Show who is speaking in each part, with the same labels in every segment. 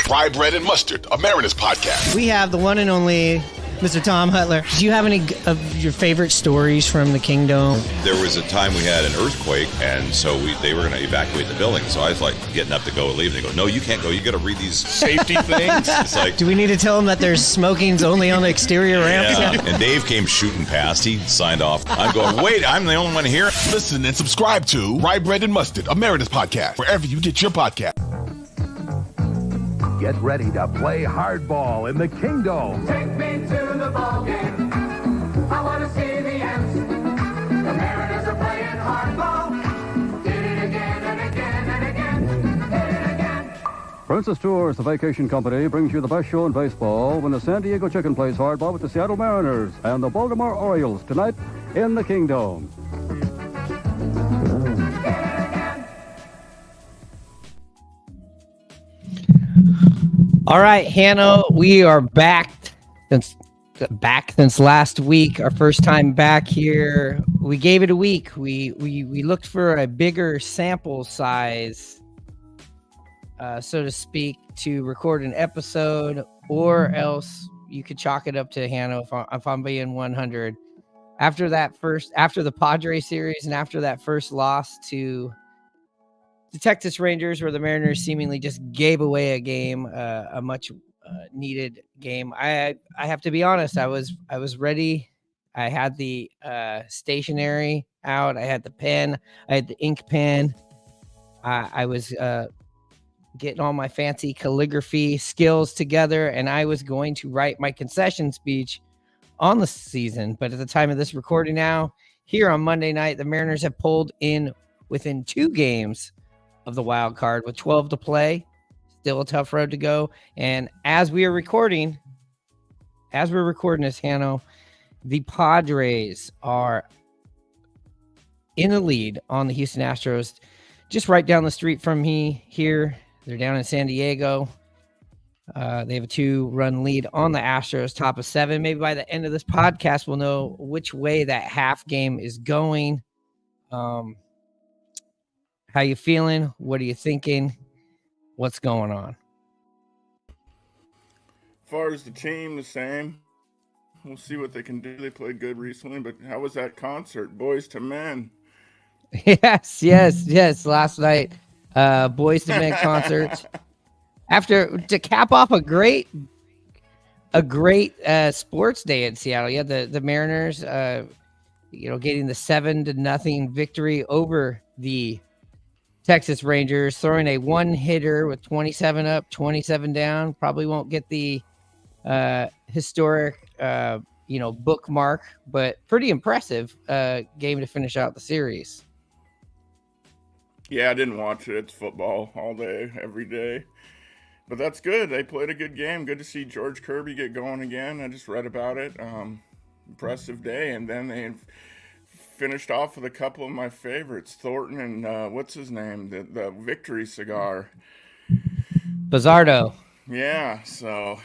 Speaker 1: Rye Bread and Mustard, a Mariners podcast.
Speaker 2: We have the one and only Mr. Tom Hutler. Do you have any of your favorite stories from the Kingdome?
Speaker 3: There was a time we had an earthquake, and so they were going to evacuate the building. So I was like getting up to go and leave. And they go, "No, you can't go. You got to read these safety things." It's like,
Speaker 2: do we need to tell them that there's smoking's only on the exterior ramps?
Speaker 3: Yeah. And Dave came shooting past. He signed off. I'm going, wait, I'm the only one here.
Speaker 1: Listen and subscribe to Rye Bread and Mustard, a Mariners podcast, wherever you get your podcast.
Speaker 4: Get ready to play hardball in the Kingdome.
Speaker 5: Take me to the ball game. I want to see the Ants. The Mariners are playing hardball. Did it again and again and again. Did it again.
Speaker 6: Princess Tours, the vacation company, brings you the best show in baseball when the San Diego Chicken plays hardball with the Seattle Mariners and the Baltimore Orioles tonight in the Kingdome.
Speaker 2: All right, Hannah, we are back since last week. Our first time back here. We gave it a week. We looked for a bigger sample size, so to speak, to record an episode, or else you could chalk it up to Hannah if I'm being 100. After the Padres series and after that first loss to the Texas Rangers, where the Mariners seemingly just gave away a game, a much needed game. I have to be honest. I was ready. I had the stationery out. I had the pen. I had the ink pen. I was getting all my fancy calligraphy skills together, and I was going to write my concession speech on the season. But at the time of this recording now, here on Monday night, the Mariners have pulled in within 2 games of the wild card with 12 to play. Still a tough road to go. And as we're recording this, Hannah, the Padres are in the lead on the Houston Astros, just right down the street from me here. They're down in San Diego. They have a 2-run lead on the Astros, top of 7. Maybe by the end of this podcast, we'll know which way that half game is going. How you feeling? What are you thinking? What's going on?
Speaker 7: As far as the team, the same. We'll see what they can do. They played good recently, but how was that concert? Boys to Men.
Speaker 2: Yes. Last night, Boys to Men concert. To cap off a great sports day in Seattle. Yeah, the Mariners, getting the 7-0 victory over the Texas Rangers, throwing a 1-hitter with 27 up, 27 down. Probably won't get the historic, bookmark, but pretty impressive game to finish out the series.
Speaker 7: Yeah, I didn't watch it. It's football all day, every day. But that's good. They played a good game. Good to see George Kirby get going again. I just read about it. Impressive day. And then they finished off with a couple of my favorites, Thornton and what's his name, the victory cigar,
Speaker 2: Bizardo.
Speaker 7: Yeah, so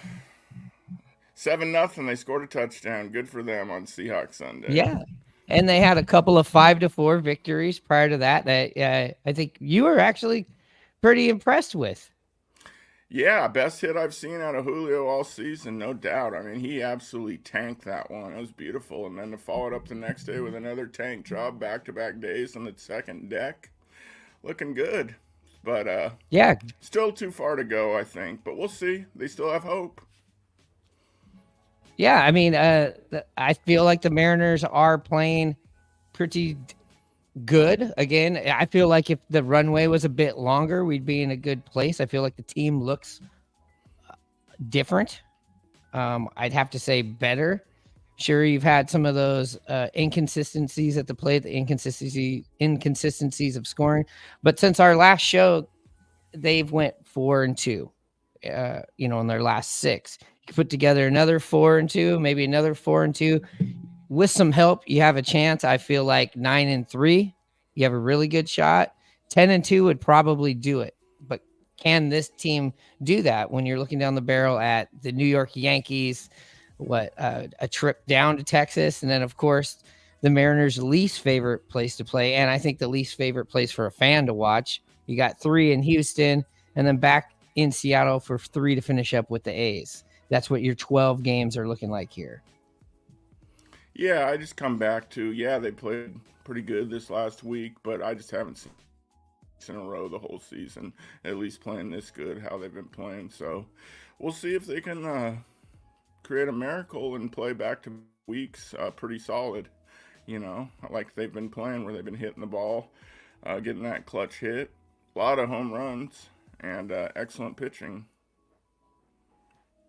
Speaker 7: 7-0. They scored a touchdown. Good for them on Seahawks Sunday.
Speaker 2: Yeah, and they had a couple of 5-4 victories prior to that. I think you were actually pretty impressed with.
Speaker 7: Yeah, best hit I've seen out of Julio all season, no doubt. I mean, he absolutely tanked that one. It was beautiful. And then to follow it up the next day with another tank job, back-to-back days on the second deck. Looking good. But,
Speaker 2: yeah,
Speaker 7: still too far to go, I think. But we'll see. They still have hope.
Speaker 2: Yeah, I mean, I feel like the Mariners are playing pretty good. Again, I feel like if the runway was a bit longer, we'd be in a good place. I feel like the team looks different. I'd have to say better. Sure, you've had some of those inconsistencies at the plate, the inconsistencies of scoring. But since our last show, they've went 4-2, in their last 6. You put together another 4-2, maybe another 4-2. With some help, you have a chance. I feel like 9-3, you have a really good shot. 10-2 would probably do it. But can this team do that when you're looking down the barrel at the New York Yankees, a trip down to Texas, and then, of course, the Mariners' least favorite place to play, and I think the least favorite place for a fan to watch. You got 3 in Houston, and then back in Seattle for 3 to finish up with the A's. That's what your 12 games are looking like here.
Speaker 7: Yeah, I just come back to, they played pretty good this last week, but I just haven't seen in a row the whole season, at least playing this good, how they've been playing. So we'll see if they can create a miracle and play back to weeks pretty solid, like they've been playing, where they've been hitting the ball, getting that clutch hit, a lot of home runs, and excellent pitching.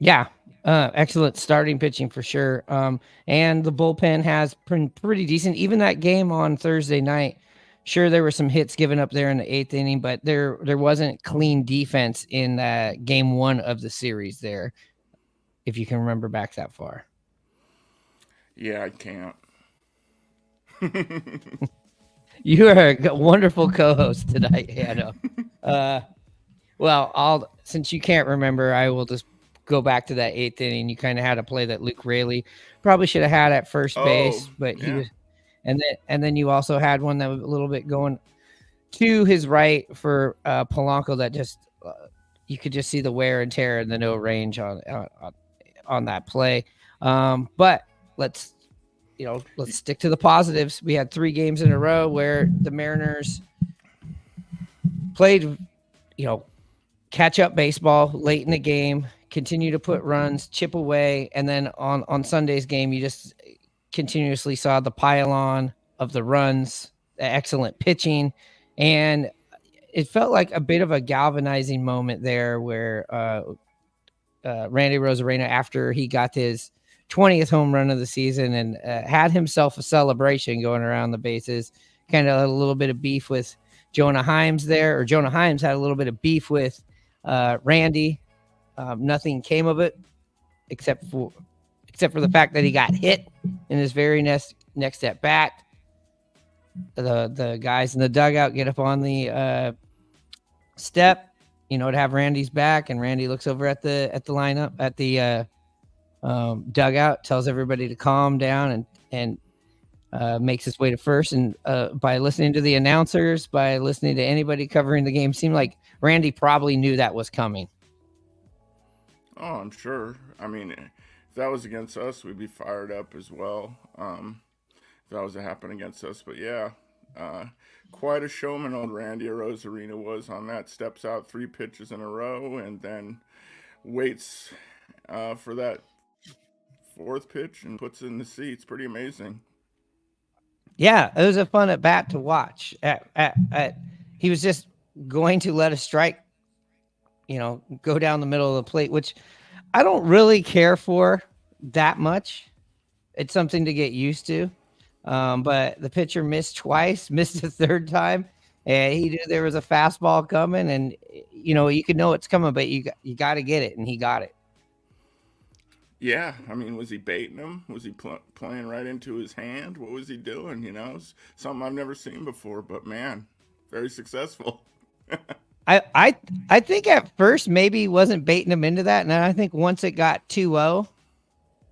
Speaker 2: Yeah, excellent starting pitching for sure. And the bullpen has been pretty decent. Even that game on Thursday night, sure, there were some hits given up there in the 8th inning, but there wasn't clean defense in game 1 of the series there, if you can remember back that far.
Speaker 7: Yeah, I can't.
Speaker 2: You are a wonderful co-host tonight, Hanno. Well, since you can't remember, I will just go back to that 8th inning. You kind of had a play that Luke Raley probably should have had at first base, but he was, and then you also had one that was a little bit going to his right for Polanco that just you could just see the wear and tear and the no range on that play. But let's stick to the positives. We had 3 games in a row where the Mariners played, catch up baseball late in the game, continue to put runs, chip away. And then on Sunday's game, you just continuously saw the pile-on of the runs, the excellent pitching. And it felt like a bit of a galvanizing moment there where Randy Arozarena, after he got his 20th home run of the season and had himself a celebration going around the bases, kind of a little bit of beef with Jonah Himes there, or Jonah Himes had a little bit of beef with Randy. Nothing came of it except for the fact that he got hit in his very next at bat. The guys in the dugout get up on the step, to have Randy's back, and Randy looks over at the lineup at the dugout, tells everybody to calm down, and makes his way to first. And by listening to the announcers, by listening to anybody covering the game, seemed like Randy probably knew that was coming.
Speaker 7: Oh, I'm sure. I mean, if that was against us, we'd be fired up as well. If that was to happen against us. But yeah, quite a showman old Randy Arozarena was on that. Steps out 3 pitches in a row and then waits for that 4th pitch and puts it in the seats. Pretty amazing.
Speaker 2: Yeah, it was a fun at bat to watch. He was just going to let a strike, go down the middle of the plate, which I don't really care for that much. It's something to get used to. But the pitcher missed twice, missed a 3rd time, and he knew there was a fastball coming, and you could know it's coming, but you got to get it, and he got it.
Speaker 7: Yeah, I mean, was he baiting him? Was he playing right into his hand? What was he doing? It's something I've never seen before, but man, very successful.
Speaker 2: I think at first maybe he wasn't baiting him into that, and I think once it got 2-0,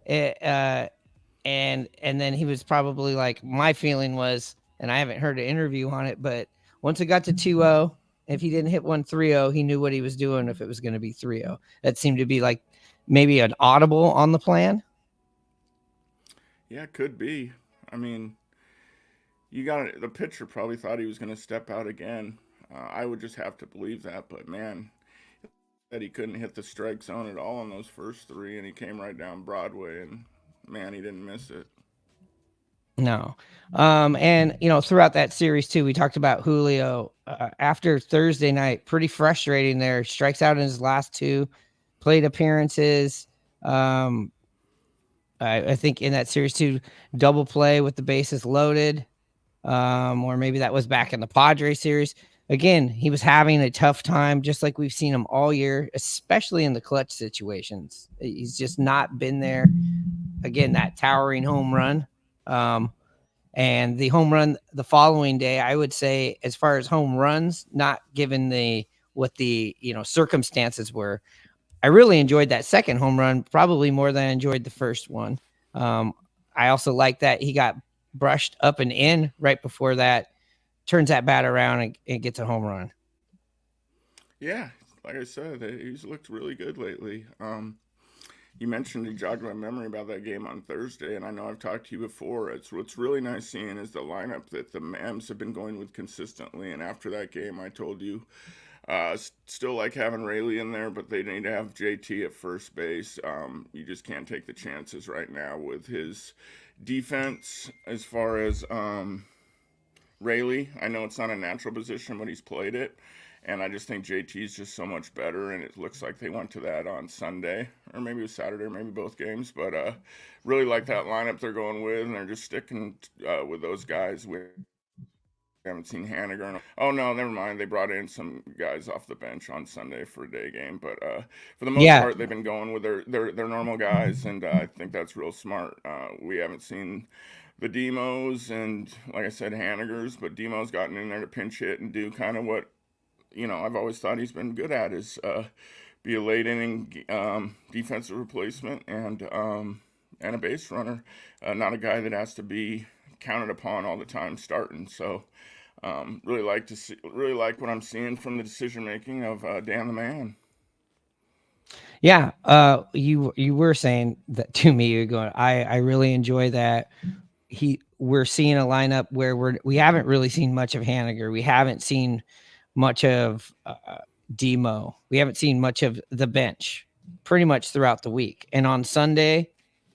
Speaker 2: and then he was probably like, my feeling was, and I haven't heard an interview on it, but once it got to 2-0, if he didn't hit 3-0, he knew what he was doing if it was going to be 3-0. That seemed to be like maybe an audible on the plan.
Speaker 7: Yeah, could be. I mean, the pitcher probably thought he was going to step out again. I would just have to believe that, but man, that he couldn't hit the strike zone at all in those first 3, and he came right down Broadway, and man, he didn't miss it.
Speaker 2: No. And throughout that series too, we talked about Julio after Thursday night, pretty frustrating there. Strikes out in his last 2 plate appearances. I think in that series too, double play with the bases loaded. Or maybe that was back in the Padres series. Again, he was having a tough time, just like we've seen him all year, especially in the clutch situations. He's just not been there. Again, that towering home run. And the home run the following day, I would say, as far as home runs, not given what the circumstances were, I really enjoyed that second home run, probably more than I enjoyed the first one. I also like that he got brushed up and in right before that, turns that bat around and gets a home run.
Speaker 7: Yeah, like I said, he's looked really good lately. You mentioned, he jogged my memory about that game on Thursday, and I know I've talked to you before. It's what's really nice seeing is the lineup that the Mams have been going with consistently. And after that game, I told you, still like having Rayleigh in there, but they need to have JT at first base. You just can't take the chances right now with his defense as far as Rayleigh. I know it's not a natural position, but he's played it. And I just think JT is just so much better, and it looks like they went to that on Sunday, or maybe it was Saturday, maybe both games. But really like that lineup they're going with, and they're just sticking with those guys. We haven't seen Haniger. Oh, no, never mind. They brought in some guys off the bench on Sunday for a day game. But for the most part, they've been going with their normal guys, and I think that's real smart. We haven't seen the Demos and, like I said, Hanigers, but Demo's gotten in there to pinch hit and do kind of what, I've always thought he's been good at is be a late inning defensive replacement and a base runner, not a guy that has to be counted upon all the time starting. So really like what I'm seeing from the decision making of Dan the Man.
Speaker 2: Yeah, you were saying that to me. You're going, I really enjoy that. We're seeing a lineup where we haven't really seen much of Haniger. We haven't seen much of Demo. We haven't seen much of the bench pretty much throughout the week. And on Sunday,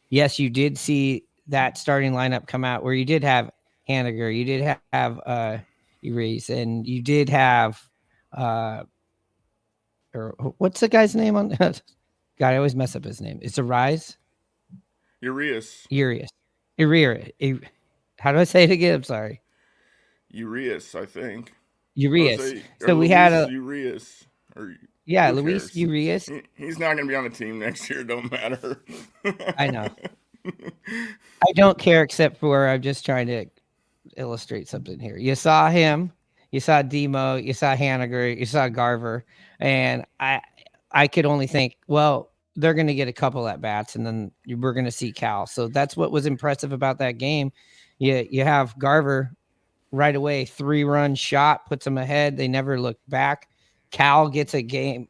Speaker 2: yes, you did see that starting lineup come out where you did have Haniger, you did have Urias, and you did have or what's the guy's name on God, I always mess up his name. It's Urias. How do I say it again? I'm sorry.
Speaker 7: Urias, I think.
Speaker 2: Urias. So we had
Speaker 7: Urias.
Speaker 2: Luis Urias.
Speaker 7: He's not going to be on the team next year. Don't matter.
Speaker 2: I know. I don't care except for I'm just trying to illustrate something here. You saw him. You saw Demo. You saw Haniger. You saw Garver. And I could only think, well, they're going to get a couple at bats, and then we're going to see Cal. So that's what was impressive about that game. You have Garver right away, 3-run shot, puts them ahead. They never looked back. Cal gets a game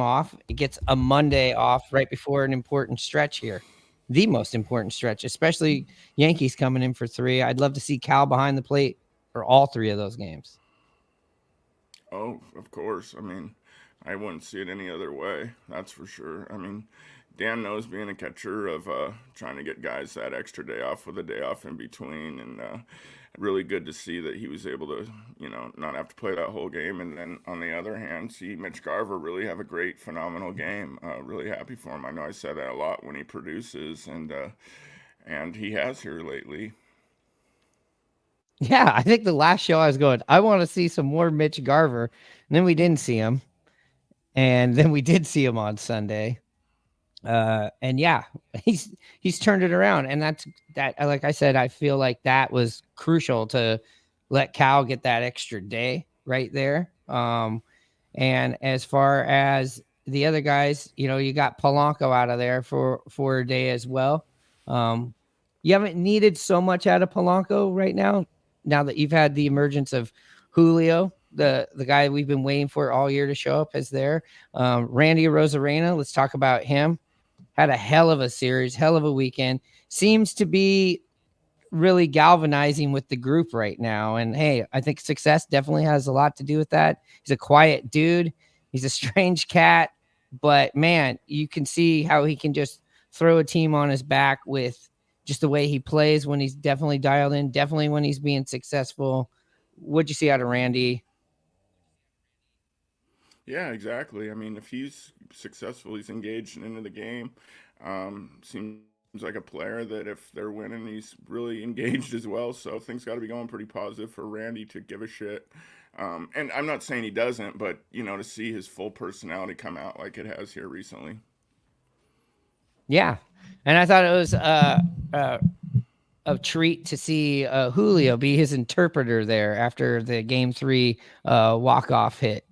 Speaker 2: off. It gets a Monday off right before an important stretch here, the most important stretch, especially Yankees coming in for 3. I'd love to see Cal behind the plate for all 3 of those games.
Speaker 7: Oh, of course. I mean, I wouldn't see it any other way. That's for sure. I mean, Dan knows being a catcher of trying to get guys that extra day off with a day off in between, and really good to see that he was able to, not have to play that whole game. And then on the other hand, see Mitch Garver really have a great, phenomenal game. Really happy for him. I know I said that a lot when he produces, and he has here lately.
Speaker 2: Yeah, I think the last show I was going, I want to see some more Mitch Garver, and then we didn't see him, and then we did see him on Sunday. And yeah, he's turned it around, and that, like I said, I feel like that was crucial to let Cal get that extra day right there. And as far as the other guys, you got Polanco out of there for a day as well. You haven't needed so much out of Polanco right now that you've had the emergence of Julio, the guy we've been waiting for all year to show up is there. Randy Arozarena, let's talk about him. Had a hell of a series, hell of a weekend. Seems to be really galvanizing with the group right now. And hey, I think success definitely has a lot to do with that. He's a quiet dude. He's a strange cat, but man, you can see how he can just throw a team on his back with just the way he plays when he's definitely dialed in, definitely when he's being successful. What'd you see out of Randy?
Speaker 7: Yeah, exactly. I mean, if he's successful, he's engaged into the game. Seems like a player that if they're winning, he's really engaged as well. So things got to be going pretty positive for Randy to give a shit. And I'm not saying he doesn't, but, to see his full personality come out like it has here recently.
Speaker 2: Yeah. And I thought it was a treat to see Julio be his interpreter there after the Game 3 walk-off hit.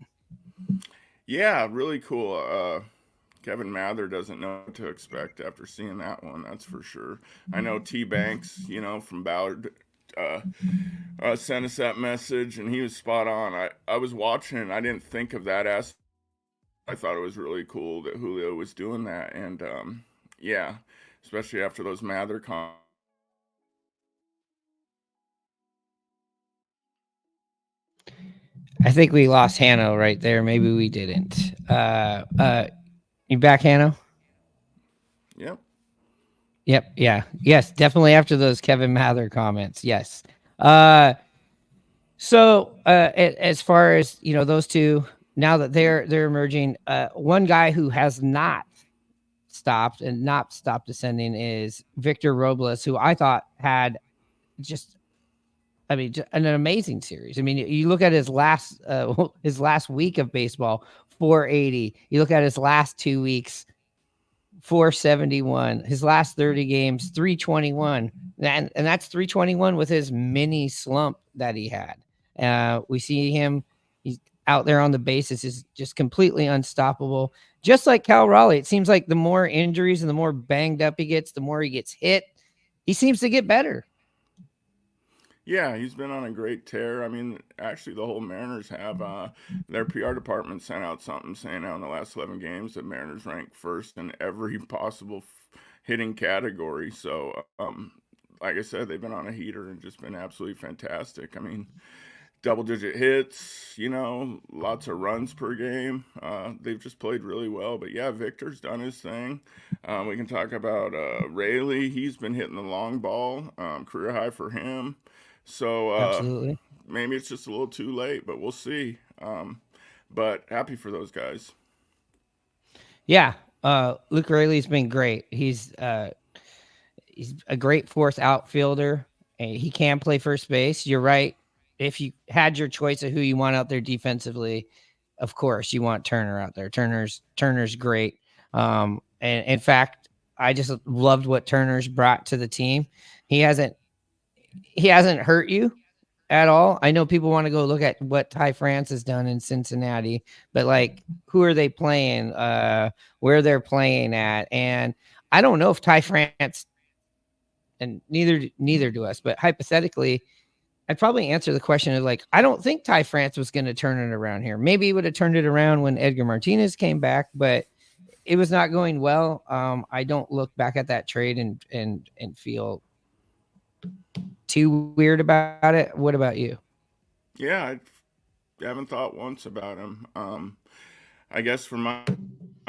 Speaker 7: Yeah, really cool. Kevin Mather doesn't know what to expect after seeing that one, that's for sure. I know T. Banks, from Ballard, sent us that message, and he was spot on. I was watching, and I didn't think of that aspect I thought it was really cool that Julio was doing that, and yeah, especially after those Mather
Speaker 2: I think we lost Hanno right there. Maybe we didn't. You back, Hanno?
Speaker 7: Yep.
Speaker 2: Yep. Yeah. Yes. Definitely after those Kevin Mather comments. Yes. So as far as those two, now that they're emerging, one guy who has not stopped ascending is Victor Robles, who I thought had just an amazing series. I mean, you look at his last week of baseball, 480. You look at his last 2 weeks, 471. His last 30 games, 321. And that's 321 with his mini slump that he had. We see him, he's out there on the bases, is just completely unstoppable. Just like Cal Raleigh, it seems like the more injuries and the more banged up he gets, the more he gets hit, he seems to get better.
Speaker 7: Yeah, he's been on a great tear. I mean, actually, the whole Mariners have their PR department sent out something saying out in the last 11 games that Mariners rank first in every possible hitting category. So, like I said, they've been on a heater and just been absolutely fantastic. I mean, double-digit hits, lots of runs per game. They've just played really well. But, yeah, Victor's done his thing. We can talk about Raley. He's been hitting the long ball, career high for him. So
Speaker 2: Absolutely.
Speaker 7: Maybe it's just a little too late, but we'll see. But happy for those guys.
Speaker 2: Yeah, Luke Raley's been great. He's a great fourth outfielder. And he can play first base. You're right. If you had your choice of who you want out there defensively, of course you want Turner out there. Turner's great. And in fact, I just loved what Turner's brought to the team. He hasn't hurt you at all. I know people want to go look at what Ty France has done in Cincinnati, but like, who are they playing? Where they're playing at? And I don't know if Ty France, and neither do us, but hypothetically, I'd probably answer the question of like, I don't think Ty France was going to turn it around here. Maybe he would have turned it around when Edgar Martinez came back, but it was not going well. I don't look back at that trade and feel too weird about it. What about you?
Speaker 7: Yeah, I haven't thought once about him. I guess for my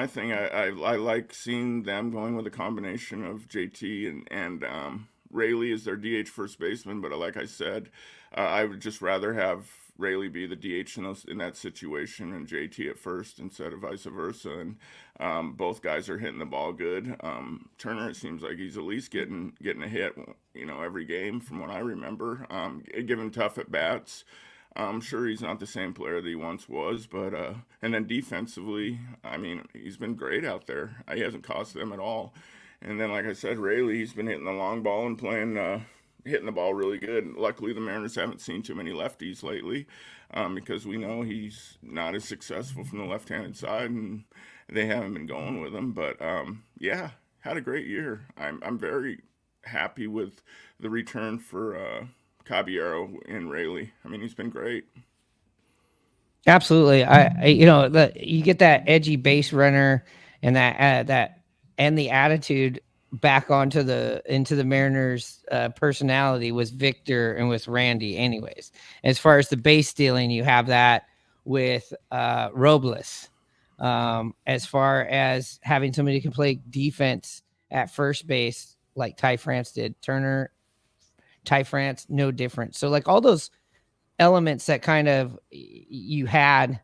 Speaker 7: thing, I like seeing them going with a combination of JT and Raley as their DH first baseman. But like I said, I would just rather have Raley be the DH in that situation and JT at first instead of vice versa. And both guys are hitting the ball good. Turner, it seems like he's at least getting a hit, every game from what I remember. Giving tough at bats. I'm sure he's not the same player that he once was, but and then defensively, I mean, he's been great out there. He hasn't cost them at all. And then, like I said, Raley, he's been hitting the long ball and hitting the ball really good. Luckily, the Mariners haven't seen too many lefties lately, because we know he's not as successful from the left-handed side, and they haven't been going with him. But yeah, had a great year. I'm very happy with the return for Caballero and Raley. I mean, he's been great.
Speaker 2: Absolutely. You get that edgy base runner and that and the attitude back into the Mariners personality with Victor and with Randy anyways. As far as the base stealing, you have that with Robles. As far as having somebody who can play defense at first base like Ty France did, Turner, Ty France, no different. So like all those elements that kind of you had,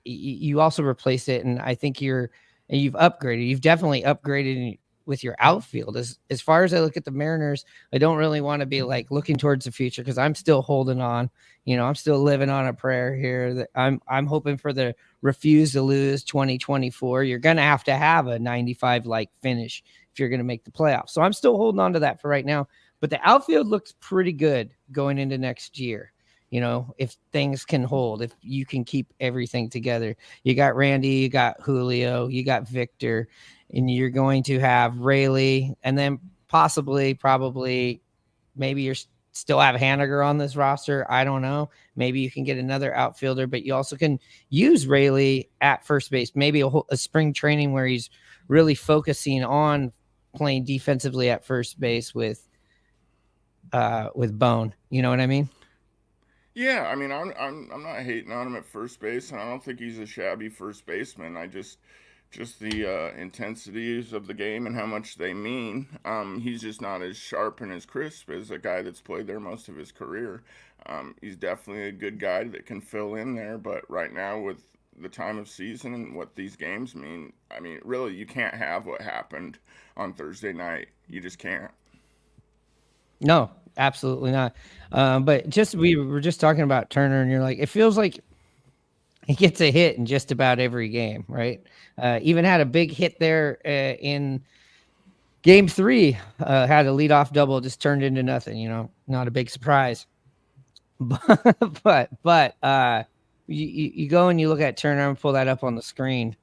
Speaker 2: you also replaced it. And I think you've upgraded. You've definitely upgraded with your outfield. As far as I look at the Mariners, I don't really want to be like looking towards the future because I'm still holding on. I'm still living on a prayer here that I'm hoping for the refuse to lose 2024. You're going to have a 95 like finish if you're going to make the playoffs. So I'm still holding on to that for right now. But the outfield looks pretty good going into next year. If things can hold, if you can keep everything together. You got Randy, you got Julio, you got Victor, and you're going to have Raley, and then probably, maybe you're still have Haniger on this roster. I don't know. Maybe you can get another outfielder, but you also can use Rayleigh at first base. Maybe a spring training where he's really focusing on playing defensively at first base with Bone. You know what I mean?
Speaker 7: Yeah, I mean, I'm not hating on him at first base, and I don't think he's a shabby first baseman. I just the intensities of the game and how much they mean. He's just not as sharp and as crisp as a guy that's played there most of his career. He's definitely a good guy that can fill in there, but right now with the time of season and what these games mean, I mean, really, you can't have what happened on Thursday night. You just can't.
Speaker 2: No, absolutely not. But we were just talking about Turner, and you're like, it feels like he gets a hit in just about every game, right? Even had a big hit there in Game 3. Had a leadoff double, just turned into nothing. You know, not a big surprise. But you go and you look at Turner and pull that up on the screen.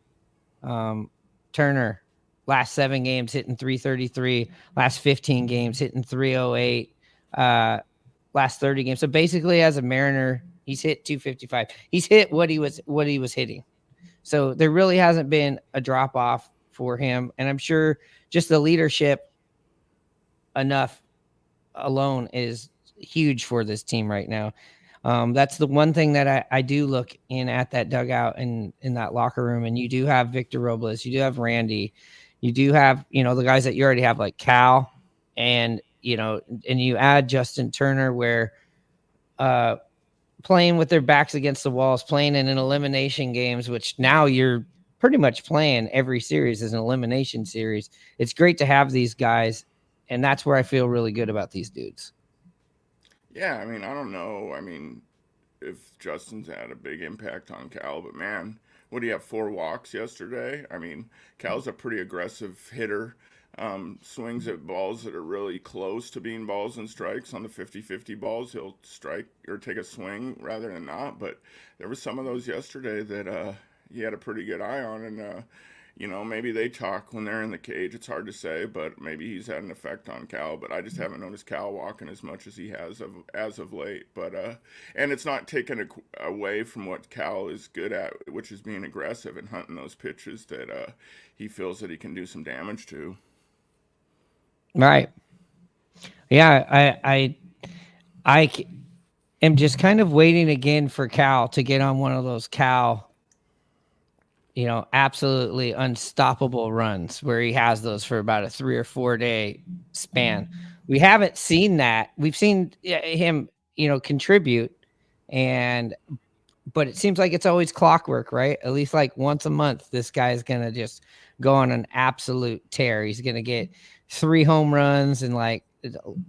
Speaker 2: Turner, last 7 games hitting 333, last 15 games hitting 308, last 30 games. So basically, as a Mariner, he's hit 255. He's hit what he was hitting. So there really hasn't been a drop off for him, and I'm sure just the leadership enough alone is huge for this team right now. That's the one thing that I do look in at that dugout and in that locker room. And you do have Victor Robles, you do have Randy, you do have, the guys that you already have like Cal, and, and you add Justin Turner, where playing with their backs against the walls, playing in an elimination games, which now you're pretty much playing every series as an elimination series. It's great to have these guys. And that's where I feel really good about these dudes.
Speaker 7: Yeah, I mean, I don't know. I mean, if Justin's had a big impact on Cal, but man, what do you have, 4 walks yesterday? I mean, Cal's a pretty aggressive hitter. Swings at balls that are really close to being balls and strikes. On the 50-50 balls, he'll strike or take a swing rather than not. But there were some of those yesterday that he had a pretty good eye on, and maybe they talk when they're in the cage. It's hard to say, but maybe he's had an effect on Cal. But I just haven't noticed Cal walking as much as he has as of late. But and it's not taken away from what Cal is good at, which is being aggressive and hunting those pitches that he feels that he can do some damage to.
Speaker 2: Right. Yeah, I am just kind of waiting again for Cal to get on one of those Cal, absolutely unstoppable runs where he has those for about a 3 or 4 day span. We haven't seen that. We've seen him, contribute, but it seems like it's always clockwork, right? At least like once a month, this guy's going to just go on an absolute tear. He's going to get 3 home runs and like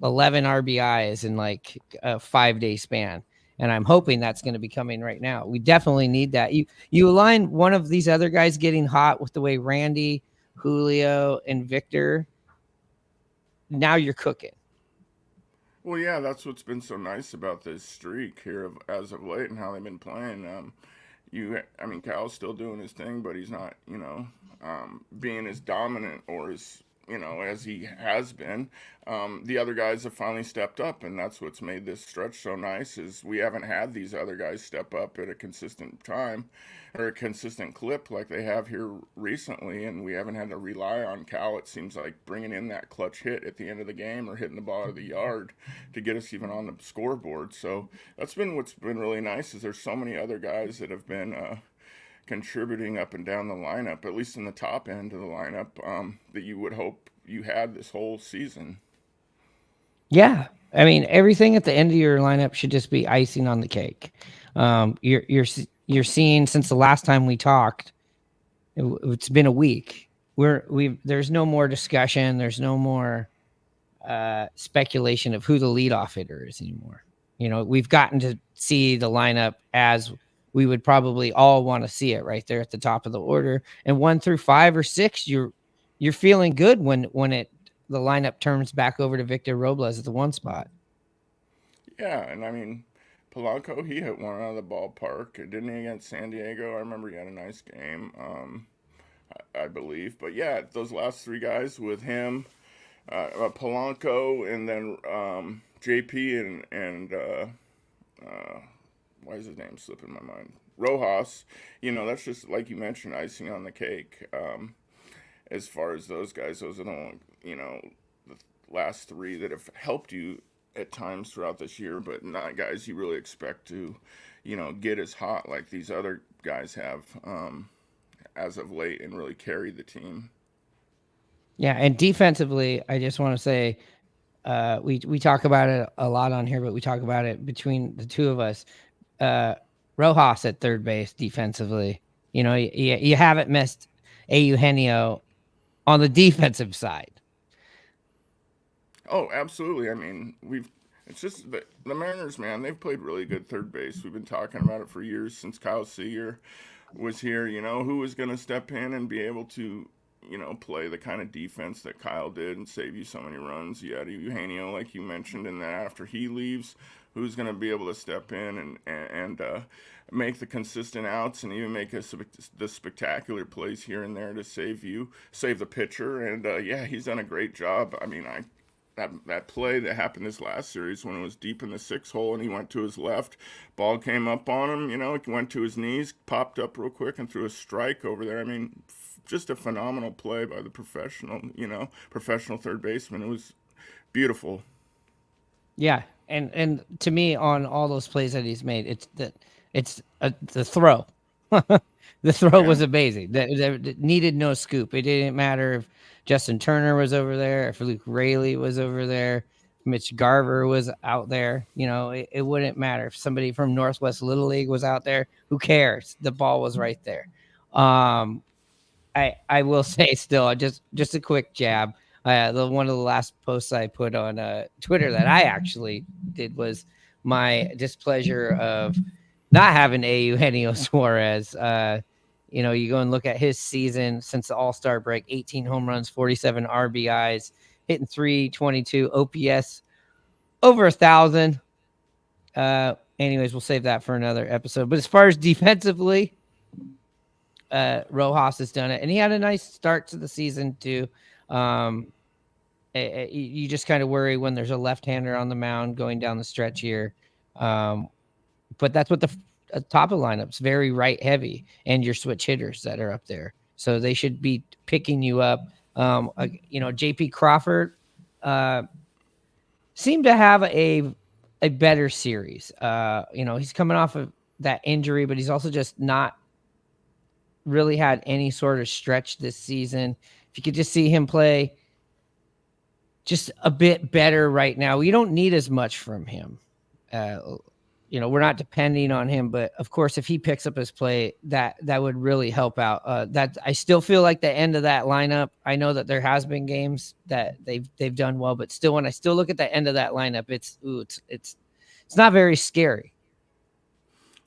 Speaker 2: 11 RBIs in like a 5-day span. And I'm hoping that's going to be coming right now. We definitely need that. You align one of these other guys getting hot with the way Randy, Julio, and Victor, now you're cooking.
Speaker 7: Well, yeah, that's what's been so nice about this streak here as of late and how they've been playing. Cal's still doing his thing, but he's not, being as dominant or as he has been. The other guys have finally stepped up, and that's what's made this stretch so nice, is we haven't had these other guys step up at a consistent time or a consistent clip like they have here recently, and we haven't had to rely on Cal, it seems like, bringing in that clutch hit at the end of the game or hitting the ball out of the yard to get us even on the scoreboard. So that's been what's been really nice, is there's so many other guys that have been contributing up and down the lineup, at least in the top end of the lineup, that you would hope you had this whole season.
Speaker 2: Yeah. I mean, everything at the end of your lineup should just be icing on the cake. You're seeing, since the last time we talked, it's been a week. There's no more discussion. There's no more speculation of who the leadoff hitter is anymore. We've gotten to see the lineup as we would probably all want to see it, right there at the top of the order. And 1 through 5 or 6, you're feeling good when the lineup turns back over to Victor Robles at the 1 spot.
Speaker 7: Yeah, and I mean, Polanco, he hit one out of the ballpark, didn't he, against San Diego? I remember he had a nice game, I believe. But yeah, those last 3 guys with him, Polanco, and then JP and why is his name slipping my mind? Rojas. That's just like you mentioned, icing on the cake. As far as those guys, those are the only, the last three that have helped you at times throughout this year, but not guys you really expect to, get as hot like these other guys have as of late and really carry the team.
Speaker 2: Yeah, and defensively, I just want to say, we talk about it a lot on here, but we talk about it between the two of us. Rojas at third base defensively. You haven't missed Eugenio on the defensive side.
Speaker 7: Oh, absolutely. I mean, it's just the Mariners, man, they've played really good third base. We've been talking about it for years since Kyle Seager was here, who was going to step in and be able to, play the kind of defense that Kyle did and save you so many runs. You had Eugenio, like you mentioned, and then after he leaves, who's going to be able to step in and make the consistent outs and even make the spectacular plays here and there to save the pitcher. And he's done a great job. I mean, that play that happened this last series when it was deep in the 6 hole and he went to his left, ball came up on him, it went to his knees, popped up real quick and threw a strike over there. I mean, just a phenomenal play by the professional third baseman. It was beautiful.
Speaker 2: Yeah, and to me, on all those plays that he's made, it's the throw. The throw was amazing. That needed no scoop. It didn't matter if Justin Turner was over there, if Luke Raley was over there, Mitch Garver was out there. It wouldn't matter if somebody from Northwest Little League was out there. Who cares? The ball was right there. I will say still, just a quick jab. One of the last posts I put on Twitter that I actually did was my displeasure of not having Eugenio Suarez. You go and look at his season since the All-Star break: 18 home runs, 47 RBIs, hitting .322, OPS over 1,000. Anyways, we'll save that for another episode. But as far as defensively, Rojas has done it, and he had a nice start to the season too. You just kind of worry when there's a left-hander on the mound going down the stretch here. But that's what the top of the lineup's very right heavy, and your switch hitters that are up there, so they should be picking you up. JP Crawford seemed to have a better series. He's coming off of that injury, but he's also just not really had any sort of stretch this season. If you could just see him play just a bit better right now, we don't need as much from him. We're not depending on him, but of course, if he picks up his play, that would really help out. That I still feel like the end of that lineup. I know that there has been games that they've done well, but still, when I still look at the end of that lineup, it's not very scary.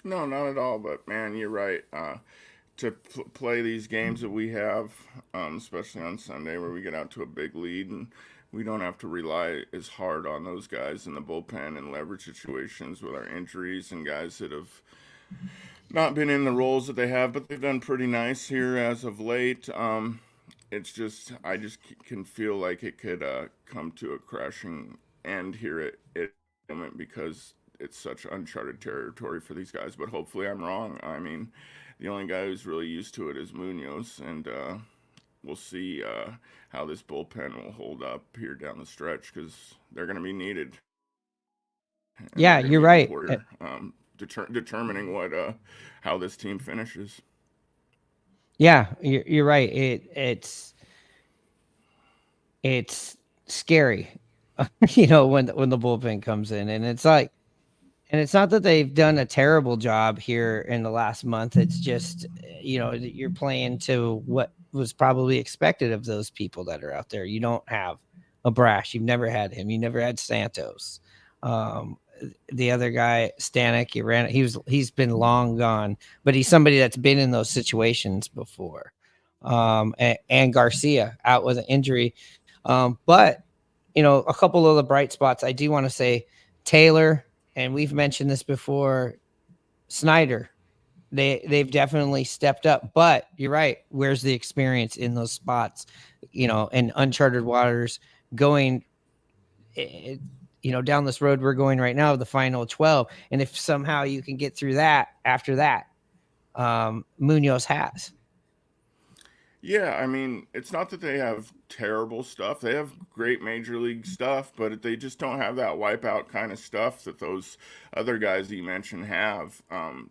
Speaker 7: No, not at all. But man, you're right. To play these games that we have, especially on Sunday, where we get out to a big lead and we don't have to rely as hard on those guys in the bullpen and leverage situations with our injuries and guys that have not been in the roles that they have, but they've done pretty nice here as of late. It's just, I just can feel like it could come to a crashing end here at the moment because it's such uncharted territory for these guys. But hopefully I'm wrong. I mean, the only guy who's really used to it is Munoz, and we'll see how this bullpen will hold up here down the stretch because they're going to be needed. And
Speaker 2: yeah, you're right.
Speaker 7: Determining how this team finishes.
Speaker 2: Yeah, you're right. It's scary, when the bullpen comes in, and it's like. And it's not that they've done a terrible job here in the last month. It's just, you're playing to what was probably expected of those people that are out there. You don't have a Brash. You've never had him. You never had Santos. The other guy, Stanek, he's been long gone, but he's somebody that's been in those situations before. And Garcia out with an injury. But, a couple of the bright spots, I do want to say Taylor, and we've mentioned this before, Snyder, they've definitely stepped up. But you're right. Where's the experience in those spots? In uncharted waters, going, down this road we're going right now, the final 12. And if somehow you can get through that after that, Munoz has.
Speaker 7: Yeah, I mean, it's not that they have terrible stuff. They have great major league stuff, but they just don't have that wipeout kind of stuff that those other guys that you mentioned have.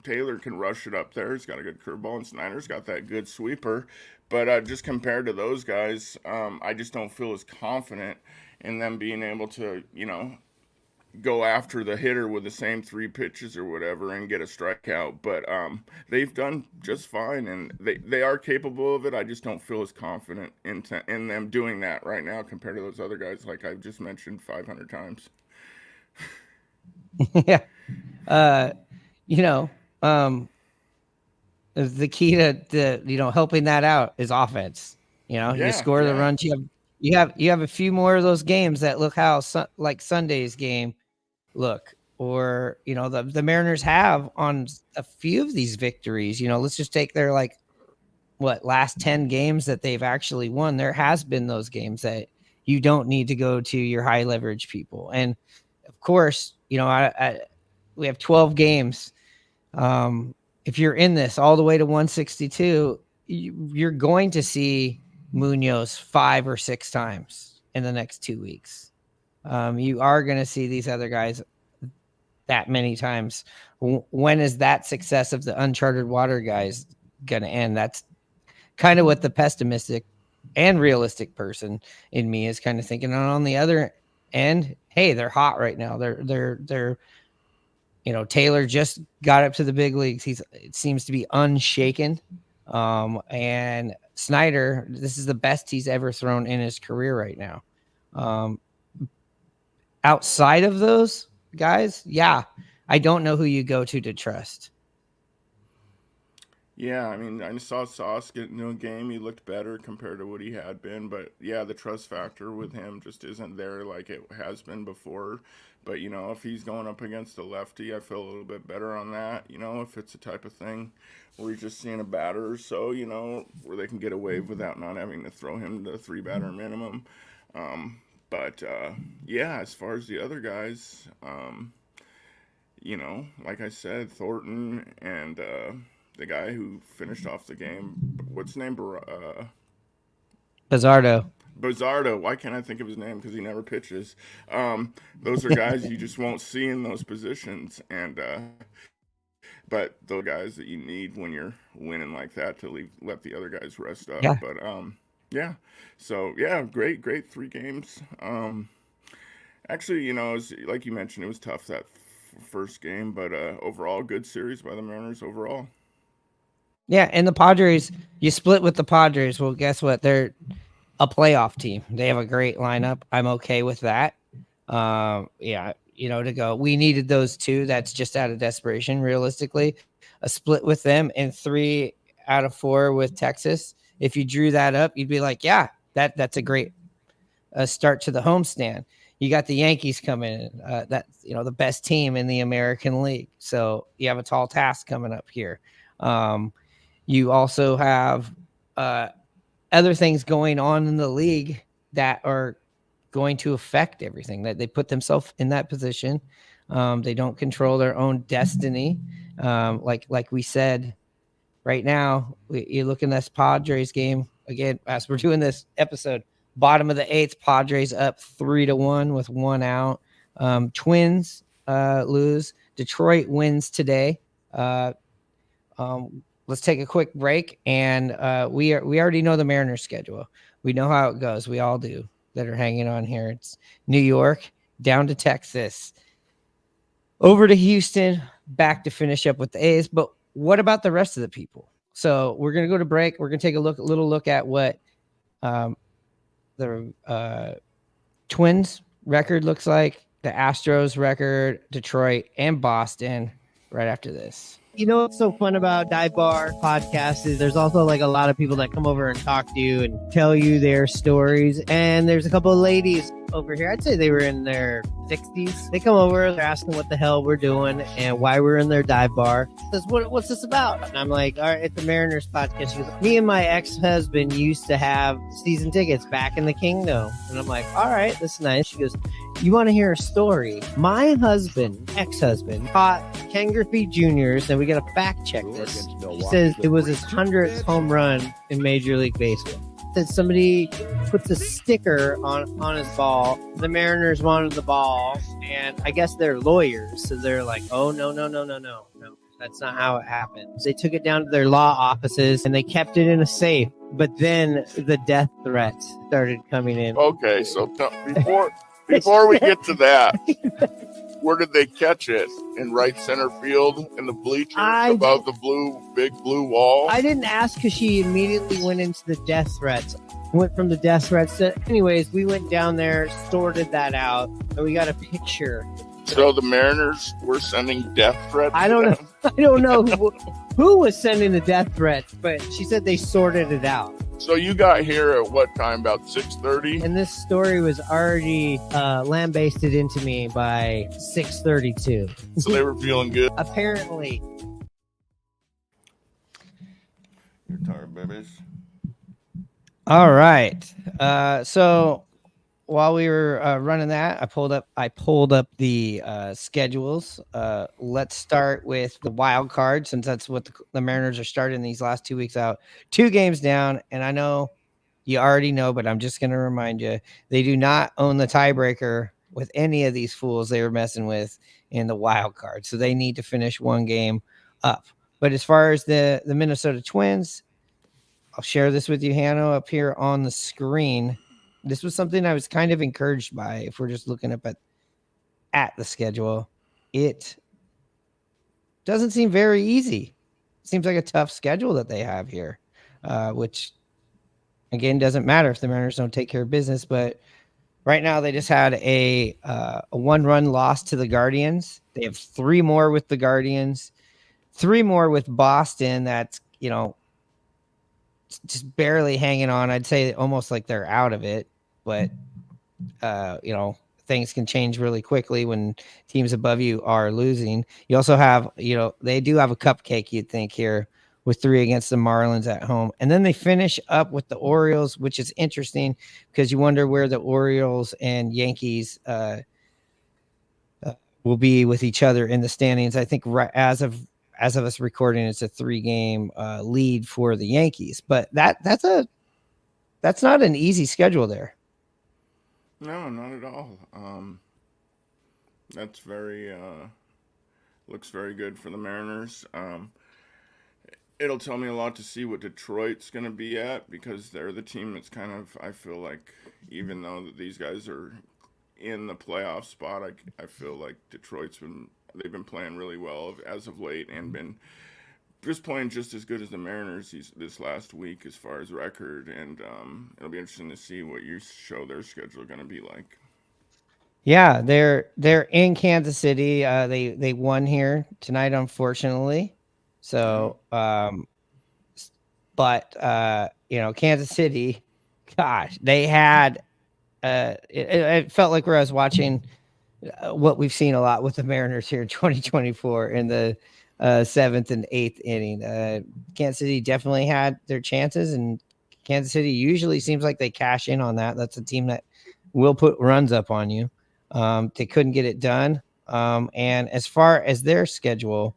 Speaker 7: Taylor can rush it up there. He's got a good curveball, and Snyder's got that good sweeper. But just compared to those guys, I just don't feel as confident in them being able to, go after the hitter with the same 3 pitches or whatever and get a strikeout. But they've done just fine, and they are capable of it. I just don't feel as confident in them doing that right now compared to those other guys like I've just mentioned 500 times.
Speaker 2: Yeah. The key to helping that out is offense. You score the runs. You have a few more of those games that look like Sunday's game look, or the Mariners have on a few of these victories. Let's just take their last 10 games that they've actually won. There has been those games that you don't need to go to your high leverage people, and of course, we have 12 games. If you're in this all the way to 162, you're going to see Munoz 5 or 6 times in the next 2 weeks. You are going to see these other guys that many times. When is that success of the uncharted water guys going to end? That's kind of what the pessimistic and realistic person in me is kind of thinking. And on the other end, hey, they're hot right now. They're Taylor just got up to the big leagues. It seems to be unshaken. And Snyder, this is the best he's ever thrown in his career right now. Outside of those guys, I don't know who you go to trust.
Speaker 7: Yeah, I mean, I saw Sauce get into a game. He looked better compared to what he had been. But, yeah, the trust factor with him just isn't there like it has been before. But, if he's going up against a lefty, I feel a little bit better on that. If it's a type of thing where he's just seeing a batter or so, where they can get away without not having to throw him to 3-batter minimum. But as far as the other guys, like I said, Thornton and the guy who finished off the game, what's his name?
Speaker 2: Bazardo.
Speaker 7: Why can't I think of his name? Because he never pitches. Those are guys you just won't see in those positions. And but those guys that you need when you're winning like that to let the other guys rest up.
Speaker 2: Yeah.
Speaker 7: But So great 3 games. Actually, like you mentioned, it was tough that first game, but overall good series by the Mariners overall.
Speaker 2: Yeah, and the Padres, you split with the Padres. Well, guess what? They're a playoff team. They have a great lineup. I'm okay with that. To go. We needed those 2. That's just out of desperation, realistically. A split with them and 3 out of 4 with Texas. If you drew that up, you'd be like, that's a great start to the homestand. You got the Yankees coming in. That's the best team in the American League. So you have a tall task coming up here. You also have other things going on in the league that are going to affect everything. That they put themselves in that position. They don't control their own destiny. Like we said, right now, you look in this Padres game again as we're doing this episode. Bottom of the 8th, Padres up 3-1 with 1 out. Twins lose. Detroit wins today. Let's take a quick break, and we already know the Mariners schedule. We know how it goes. We all do that are hanging on here. It's New York, down to Texas, over to Houston, back to finish up with the A's. But what about the rest of the people? So we're going to go to break. We're going to take a little look at what the Twins record looks like, the Astros record, Detroit, and Boston right after this.
Speaker 8: What's so fun about Dive Bar podcast is there's also a lot of people that come over and talk to you and tell you their stories. And there's a couple of ladies over here. I'd say they were in their 60s. They come over, they're asking what the hell we're doing and why we're in their dive bar. Says, what's this about? And I'm like, all right, it's the Mariners podcast. She goes, me and my ex-husband used to have season tickets back in the Kingdom. And I'm like, all right, that's nice. She goes, you want to hear a story? My husband, ex-husband, caught Ken Griffey Jr.'s, and we got to fact check this. He says it was his 100th home run in Major League Baseball. That somebody puts a sticker on his ball. The Mariners wanted the ball, and I guess they're lawyers, so they're like, oh, no. That's not how it happens. They took it down to their law offices, and they kept it in a safe. But then the death threats started coming in.
Speaker 7: Okay, so before we get to that, where did they catch it? In right center field in the bleachers above the big blue wall?
Speaker 8: I didn't ask because she immediately went into the death threats. Went from the death threats to, anyways, we went down there, sorted that out, and we got a picture.
Speaker 7: So the Mariners were sending death threats?
Speaker 8: I don't know. I don't know who was sending the death threats, but she said they sorted it out.
Speaker 7: So you got here at what time? About 6:30?
Speaker 8: And this story was already lambasted into me by 6:32.
Speaker 7: So they were feeling good?
Speaker 8: Apparently.
Speaker 7: You're tired, babies?
Speaker 2: All right. So while we were running that, I pulled up the schedules. Let's start with the wild card, since that's what the Mariners are starting these last 2 weeks out. 2 games down, and I know you already know, but I'm just going to remind you, they do not own the tiebreaker with any of these fools they were messing with in the wild card. So they need to finish 1 game up. But as far as the Minnesota Twins, I'll share this with you, Hanno, up here on the screen. This was something I was kind of encouraged by. If we're just looking up at the schedule, it doesn't seem very easy. It seems like a tough schedule that they have here, which again doesn't matter if the Mariners don't take care of business. But right now they just had a 1-run loss to the Guardians. They have 3 more with the Guardians, 3 more with Boston. That's, just barely hanging on. I'd say almost like they're out of it, but things can change really quickly when teams above you are losing. You also have, they do have a cupcake, you'd think, here with 3 against the Marlins at home. And then they finish up with the Orioles, which is interesting because you wonder where the Orioles and Yankees will be with each other in the standings. I think as of us recording, it's a 3-game lead for the Yankees, but that's not an easy schedule there.
Speaker 7: No, not at all. That's very looks very good for the Mariners. It'll tell me a lot to see what Detroit's going to be at, because they're the team that's kind of, I feel like, even though these guys are in the playoff spot, I feel like they've been playing really well as of late, and been just playing just as good as the Mariners this last week as far as record. And it'll be interesting to see what you show their schedule going to be like.
Speaker 2: Yeah, they're in Kansas City. They won here tonight, unfortunately. So, but Kansas City, gosh, they had. It felt like where I was watching what we've seen a lot with the Mariners here in 2024 in the 7th and 8th inning. Kansas City definitely had their chances, and Kansas City usually seems like they cash in on that. That's a team that will put runs up on you. They couldn't get it done. And as far as their schedule,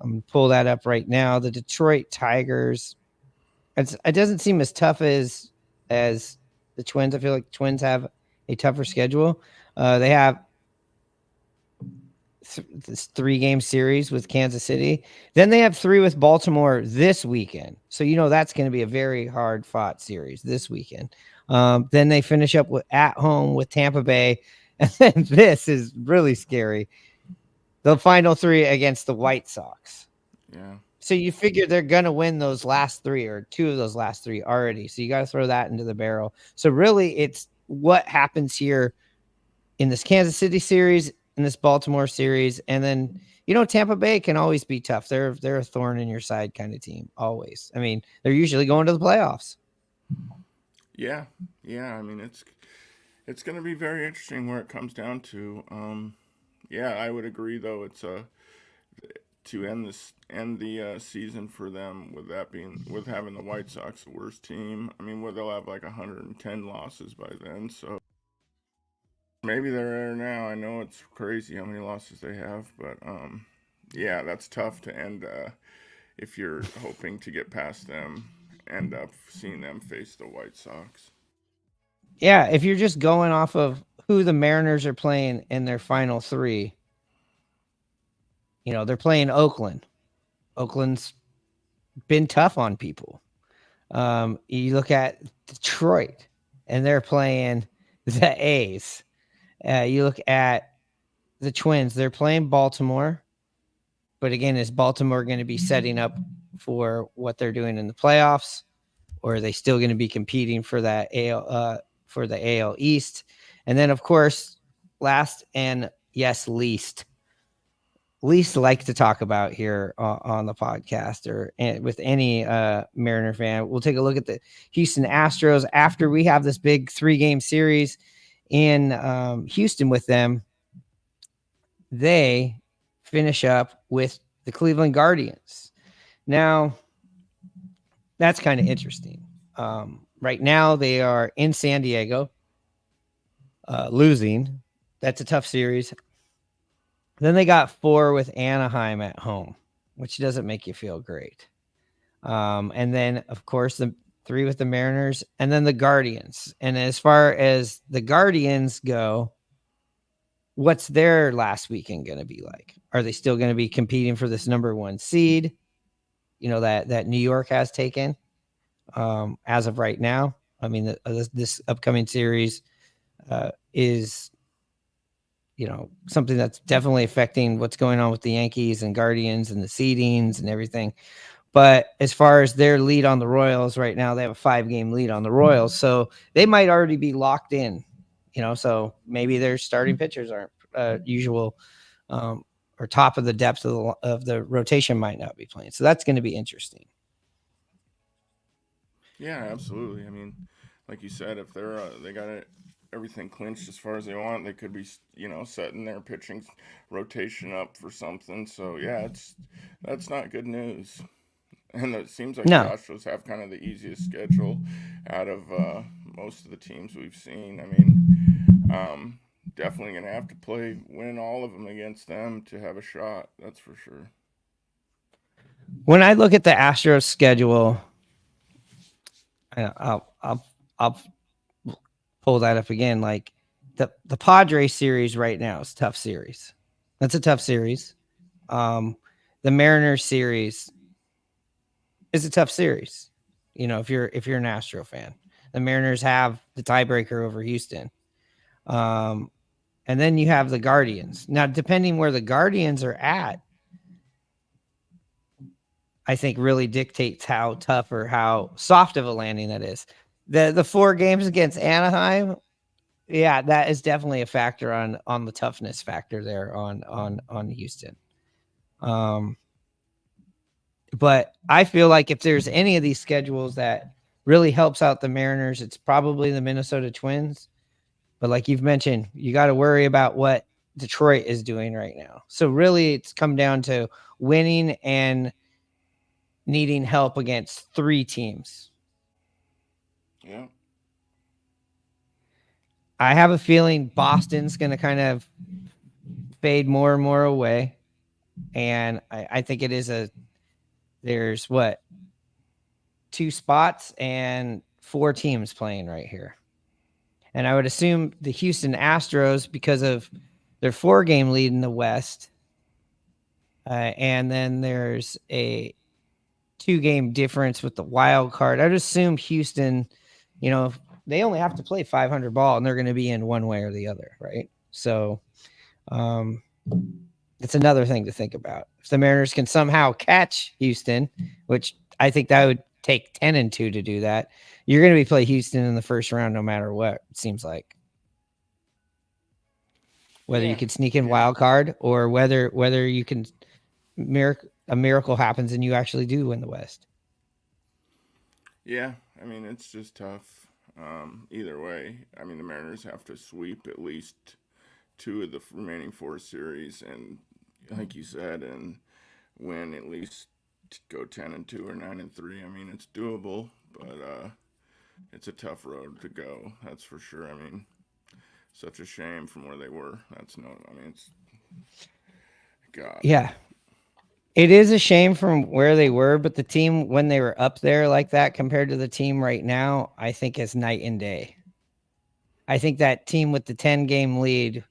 Speaker 2: I'm going to pull that up right now. The Detroit Tigers, it doesn't seem as tough as the Twins. I feel like the Twins have a tougher schedule. They have this 3-game series with Kansas City. Then they have 3 with Baltimore this weekend. So, that's going to be a very hard fought series this weekend. Then they finish up at home with Tampa Bay. And then this is really scary. The final 3 against the White Sox.
Speaker 7: Yeah.
Speaker 2: So you figure they're going to win those last 3 or 2 of those last 3 already. So you got to throw that into the barrel. So really it's what happens here in this Kansas City series, in this Baltimore series. And then, Tampa Bay can always be tough. They're a thorn in your side kind of team. Always. I mean, they're usually going to the playoffs.
Speaker 7: Yeah. I mean, It's going to be very interesting where it comes down to. Yeah, I would agree though. It's to end the season for them with having the White Sox the worst team. I mean, they'll have like 110 losses by then, so maybe they're there now. I know it's crazy how many losses they have, but yeah, that's tough to end if you're hoping to get past them. End up seeing them face the White Sox.
Speaker 2: Yeah, if you're just going off of who the Mariners are playing in their final three, they're playing Oakland. Oakland's been tough on people. You look at Detroit, and they're playing the A's. You look at the Twins, they're playing Baltimore. But again, is Baltimore going to be setting up for what they're doing in the playoffs, or are they still going to be competing for that for the AL East? And then, of course, last and least like to talk about here on the podcast or with any Mariner fan, we'll take a look at the Houston Astros after we have this big 3-game series in Houston with them. They finish up with the Cleveland Guardians. Now, that's kind of interesting. Right now, they are in San Diego, losing. That's a tough series. Then they got 4 with Anaheim at home, which doesn't make you feel great. And then, of course, the 3 with the Mariners, and then the Guardians. And as far as the Guardians go, what's their last weekend going to be like? Are they still going to be competing for this number 1 seed, that New York has taken as of right now? I mean, this upcoming series is, something that's definitely affecting what's going on with the Yankees and Guardians and the seedings and everything. But as far as their lead on the Royals right now, they have a 5-game lead on the Royals. So they might already be locked in, so maybe their starting pitchers aren't usual or top of the depth of the rotation might not be playing. So that's going to be interesting.
Speaker 7: Yeah, absolutely. I mean, like you said, if they got everything clinched as far as they want, they could be, setting their pitching rotation up for something. So yeah, that's not good news. And it seems like
Speaker 2: No.
Speaker 7: the Astros have kind of the easiest schedule out of most of the teams we've seen. I mean, definitely going to have to win all of them against them to have a shot. That's for sure.
Speaker 2: When I look at the Astros schedule, I'll pull that up again. Like the Padres series right now is a tough series. That's a tough series. The Mariners series is a tough series. If you're an Astro fan, the Mariners have the tiebreaker over Houston. And then you have the Guardians. Now, depending where the Guardians are at, I think really dictates how tough or how soft of a landing that is. The 4 games against Anaheim, yeah, that is definitely a factor on the toughness factor there on Houston. But I feel like if there's any of these schedules that really helps out the Mariners, it's probably the Minnesota Twins. But like you've mentioned, you got to worry about what Detroit is doing right now. So really it's come down to winning and needing help against 3 teams.
Speaker 7: Yeah.
Speaker 2: I have a feeling Boston's going to kind of fade more and more away. And I think it is there's 2 spots and 4 teams playing right here. And I would assume the Houston Astros, because of their 4-game lead in the West, and then there's a 2-game difference with the wild card. I would assume Houston, they only have to play 500 ball and they're going to be in one way or the other, right? So it's another thing to think about. If the Mariners can somehow catch Houston, which I think that would take 10-2 to do that, you're going to be play Houston in the first round no matter what, it seems like. Whether you could sneak in wild card or whether you can a miracle happens and you actually do win the West.
Speaker 7: Yeah, I mean, it's just tough. Either way, I mean, the Mariners have to sweep at least 2 of the remaining 4 series, and like you said, and win at least go 10-2 or 9-3. I mean, it's doable, but it's a tough road to go. That's for sure. I mean, such a shame from where they were. It's God.
Speaker 2: Yeah. It is a shame from where they were, but the team when they were up there like that compared to the team right now, I think is night and day. I think that team with the 10-game lead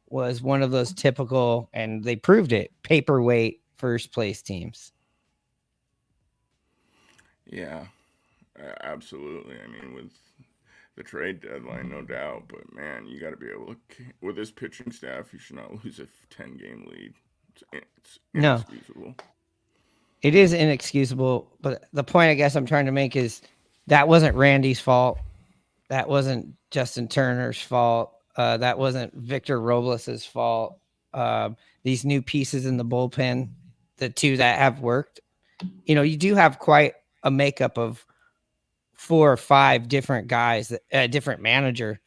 Speaker 2: was one of those typical, and they proved it, paperweight first place teams.
Speaker 7: Yeah, absolutely. I mean, with the trade deadline, no doubt, but man, you got to be able to, with this pitching staff, you should not lose a 10-game lead. It's inexcusable.
Speaker 2: It is inexcusable, but the point I guess I'm trying to make is that wasn't Randy's fault. That wasn't Justin Turner's fault. That wasn't Victor Robles's fault. These new pieces in the bullpen, the 2 that have worked, you do have quite a makeup of 4 or 5 different guys, different manager,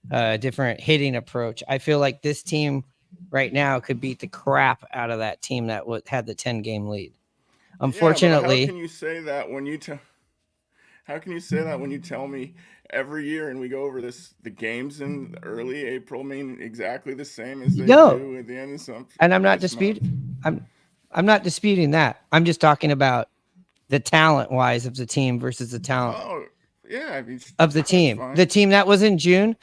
Speaker 2: different hitting approach. I feel like this team right now could beat the crap out of that team that had the 10-game lead. Unfortunately,
Speaker 7: how can you say that when you tell me every year and we go over the games in early April mean exactly the same as they do at the end of some?
Speaker 2: And I'm not disputing. I'm not disputing that. I'm just talking about the talent wise of the team versus the talent.
Speaker 7: Oh, yeah,
Speaker 2: of the team.
Speaker 7: Fine.
Speaker 2: The team that was in June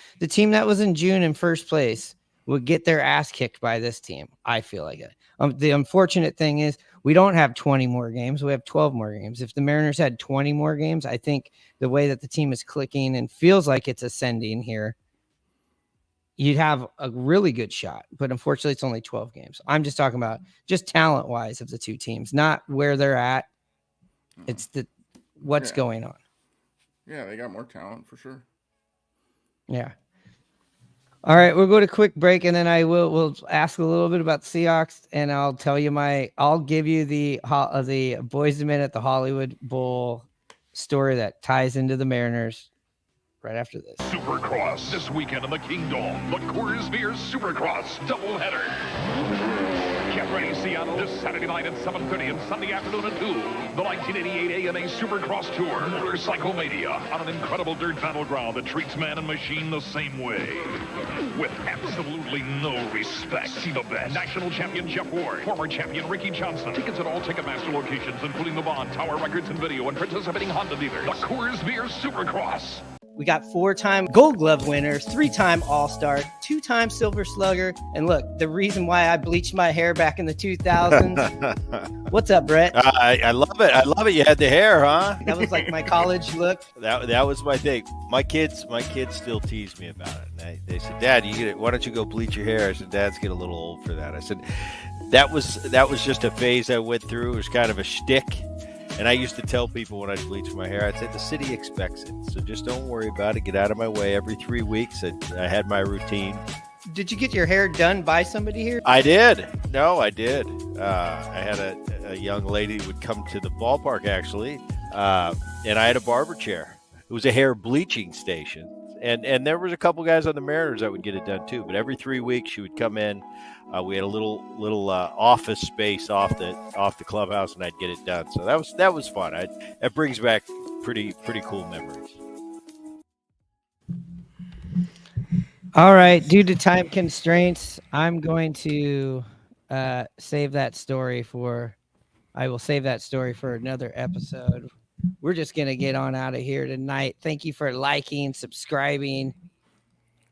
Speaker 2: in first place would get their ass kicked by this team. I feel like it. The unfortunate thing is we don't have 20 more games. We have 12 more games. If the Mariners had 20 more games, I think the way that the team is clicking and feels like it's ascending here, you'd have a really good shot. But unfortunately, it's only 12 games. I'm just talking about just talent-wise of the 2 teams, not where they're at. It's what's going on.
Speaker 7: Yeah, they got more talent for sure.
Speaker 2: Yeah. All right, we'll go to quick break, and then we'll ask a little bit about the Seahawks, and I'll give you the Boys a Minute, the Hollywood Bowl story that ties into the Mariners right after this.
Speaker 4: Supercross this weekend in the Kingdome. The Coors Beer Supercross doubleheader. Get ready, Seattle, this Saturday night at 7:30 and Sunday afternoon at 2. The 1988 ANA Supercross Tour, Motorcycle Mania, on an incredible dirt battleground that treats man and machine the same way. With absolutely no respect. See the best. National champion Jeff Ward, former champion Ricky Johnson. Tickets at all Ticketmaster locations, including the Bond, Tower Records and Video, and participating Honda dealers. The Coors Beer Supercross.
Speaker 8: We got 4-time Gold Glove winners, 3-time All-Star, 2-time Silver Slugger. And look, the reason why I bleached my hair back in the 2000s. What's up, Brett?
Speaker 9: I love it. I love it. You had the hair, huh?
Speaker 8: That was like my college look.
Speaker 9: That was my thing. My kids still tease me about it. And they said, "Dad, why don't you go bleach your hair?" I said, "Dad's getting a little old for that." I said, that was just a phase I went through. It was kind of a shtick. And I used to tell people when I'd bleach my hair, I'd say, the city expects it. So just don't worry about it. Get out of my way. Every 3 weeks, I had my routine.
Speaker 8: Did you get your hair done by somebody here?
Speaker 9: I did. No, I did. I had a young lady who would come to the ballpark, actually, and I had a barber chair. It was a hair bleaching station. And there was a couple guys on the Mariners that would get it done, too. But every 3 weeks, she would come in. We had a little office space off the clubhouse, and I'd get it done. So that was fun. That brings back pretty cool memories.
Speaker 2: All right, due to time constraints, I'm going to save that story for another episode. We're just going to get on out of here tonight. Thank you for liking, subscribing,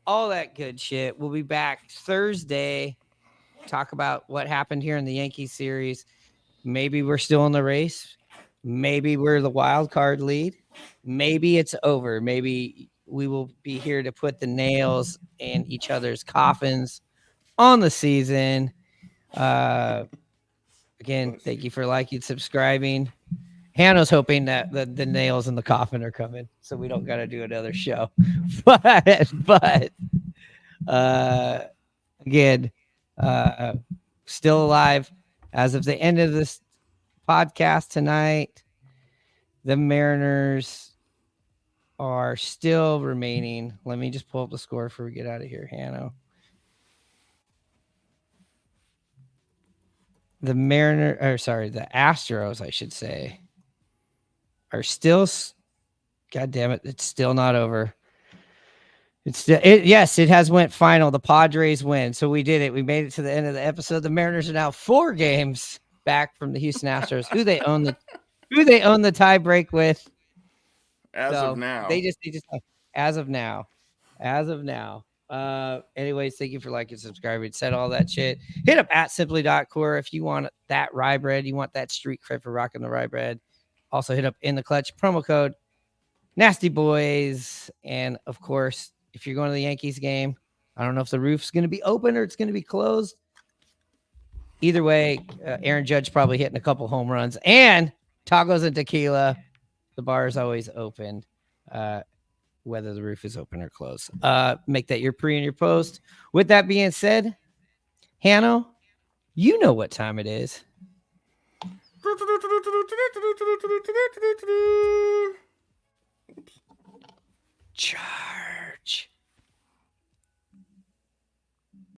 Speaker 2: all that good shit. We'll be back Thursday. Talk about what happened here in the Yankees series. Maybe we're still in the race. Maybe we're the wild card lead. Maybe it's over. Maybe we will be here to put the nails in each other's coffins on the season. Again, thank you for liking, subscribing. Hannah's hoping that the nails in the coffin are coming, so we don't got to do another show. But again, still alive as of the end of this podcast tonight. The Mariners are still remaining. Let me just pull up the score before we get out of here, Hanno. The the Astros, I should say, are still. God damn it! It's still not over. Yes, it has went final. The Padres win, so we did it. We made it to the end of the episode. The Mariners are now 4 games back from the Houston Astros, who they own the tie break with.
Speaker 7: As of now.
Speaker 2: They just as of now. Anyways, thank you for liking, subscribing, said all that shit. Hit up at simply.core if you want that rye bread. You want that street cred for rocking the rye bread. Also hit up in the clutch promo code Nasty Boys. And of course, if you're going to the Yankees game, I don't know if the roof's going to be open or it's going to be closed. Either way, Aaron Judge probably hitting a couple home runs, and tacos and tequila. The bar is always open, whether the roof is open or closed. Make that your pre and your post. With that being said, Hanno, you know what time it is. Cha.